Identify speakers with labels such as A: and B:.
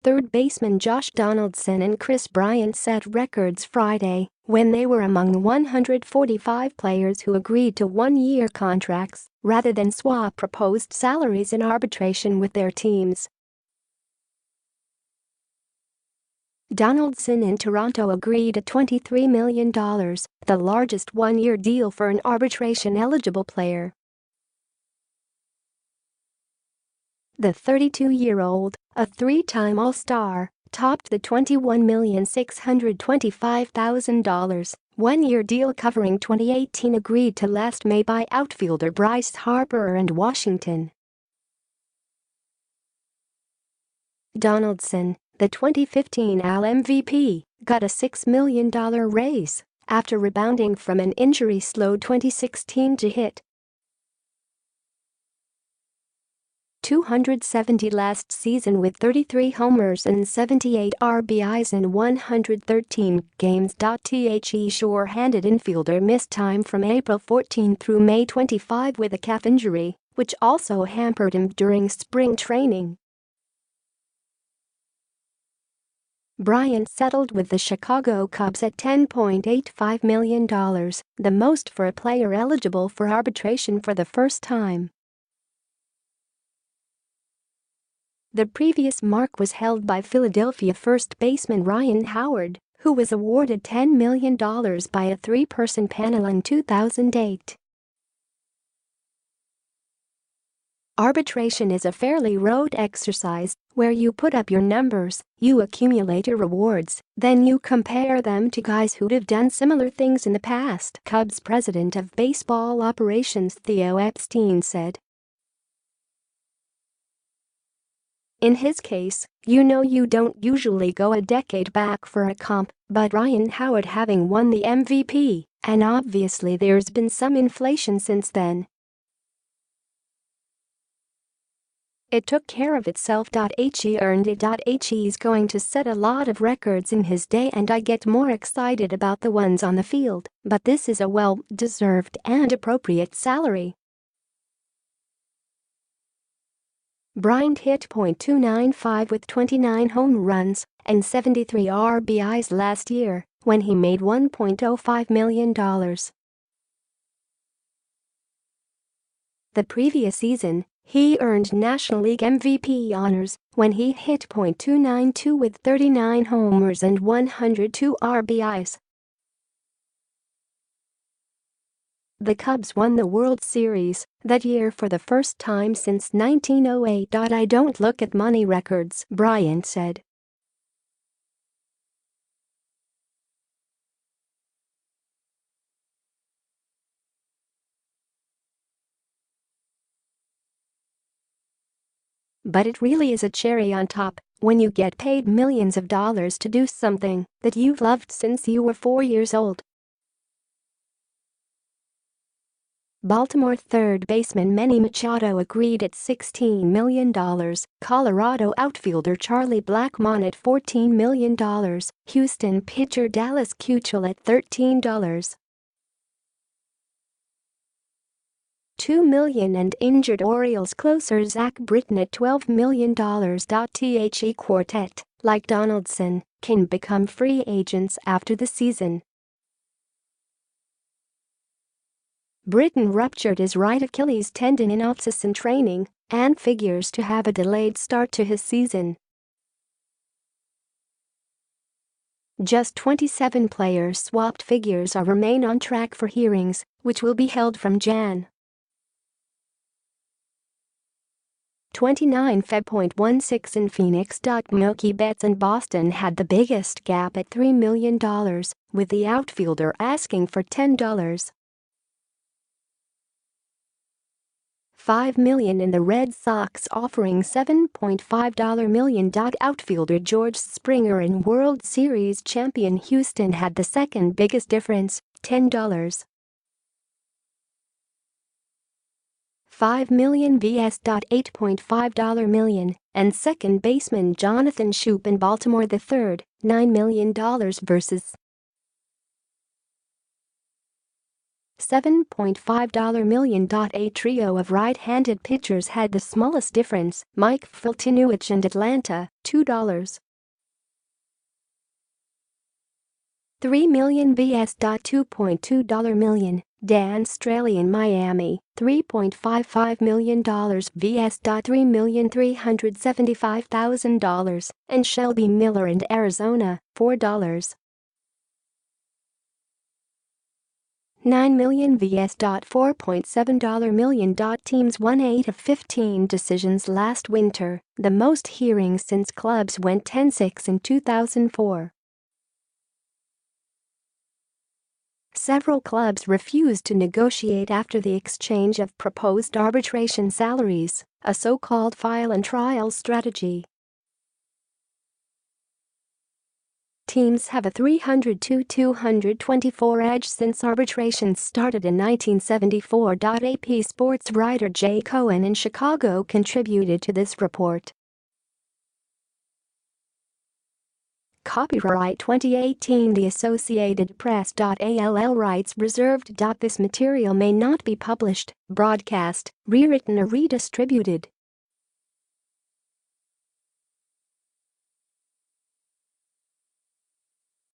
A: Third baseman Josh Donaldson and Kris Bryant set records Friday when they were among the 145 players who agreed to one-year contracts rather than swap proposed salaries in arbitration with their teams. Donaldson in Toronto agreed a $23 million, the largest one-year deal for an arbitration-eligible player. The 32-year-old, a three-time All-Star, topped the $21,625,000 one-year deal covering 2018 agreed to last May by outfielder Bryce Harper and Washington. Donaldson, the 2015 AL MVP, got a $6 million raise after rebounding from an injury-slowed 2016 to hit .270 last season with 33 homers and 78 RBIs in 113 games. The sure-handed infielder missed time from April 14 through May 25 with a calf injury, which also hampered him during spring training. Bryant settled with the Chicago Cubs at $10.85 million, the most for a player eligible for arbitration for the first time. The previous mark was held by Philadelphia first baseman Ryan Howard, who was awarded $10 million by a three-person panel in 2008. Arbitration is a fairly rote exercise where you put up your numbers, you accumulate your rewards, then you compare them to guys who'd have done similar things in the past, Cubs president of baseball operations Theo Epstein said. In his case, you don't usually go a decade back for a comp, but Ryan Howard having won the MVP, and obviously there's been some inflation since then. It took care of itself.He earned it.He's going to set a lot of records in his day and I get more excited about the ones on the field, but this is a well-deserved and appropriate salary. Bryant hit .295 with 29 home runs and 73 RBIs last year when he made $1.05 million. The previous season, he earned National League MVP honors when he hit .292 with 39 homers and 102 RBIs. The Cubs won the World Series that year for the first time since 1908. I don't look at money records, Bryant said. But it really is a cherry on top when you get paid millions of dollars to do something that you've loved since you were 4 years old. Baltimore third baseman Manny Machado agreed at $16 million, Colorado outfielder Charlie Blackmon at $14 million, Houston pitcher Dallas Keuchel at $13.2 million and injured Orioles closer Zach Britton at $12 million. The quartet, like Donaldson, can become free agents after the season. Britton ruptured his right Achilles tendon in off-season training and figures to have a delayed start to his season. Just 27 players swapped figures or remain on track for hearings, which will be held from Jan. 29 Feb.16 in Phoenix.Mookie Betts and Boston had the biggest gap at $3 million, with the outfielder asking for $10.5 million and the Red Sox offering $7.5 million. Outfielder George Springer and World Series champion Houston had the second biggest difference, $10.5 million vs. $8.5 million, and second baseman Jonathan Schoop and Baltimore the third, $9 million versus $7.5 million. A trio of right-handed pitchers had the smallest difference, Mike Fultinuich and Atlanta, $2. $3 million vs. $2.2 million, Dan Australian Miami, $3.55 million vs. $3,375,000, and Shelby Miller and Arizona, $4. $9 million vs. $4.7 million. Teams won 8 of 15 decisions last winter, the most hearings since clubs went 10-6 in 2004. Several clubs refused to negotiate after the exchange of proposed arbitration salaries, a so-called file-and-trial strategy. Teams have a 302-224 edge since arbitration started in 1974. AP sports writer Jay Cohen in Chicago contributed to this report. Copyright 2018 The Associated Press. All rights reserved. This material may not be published, broadcast, rewritten or redistributed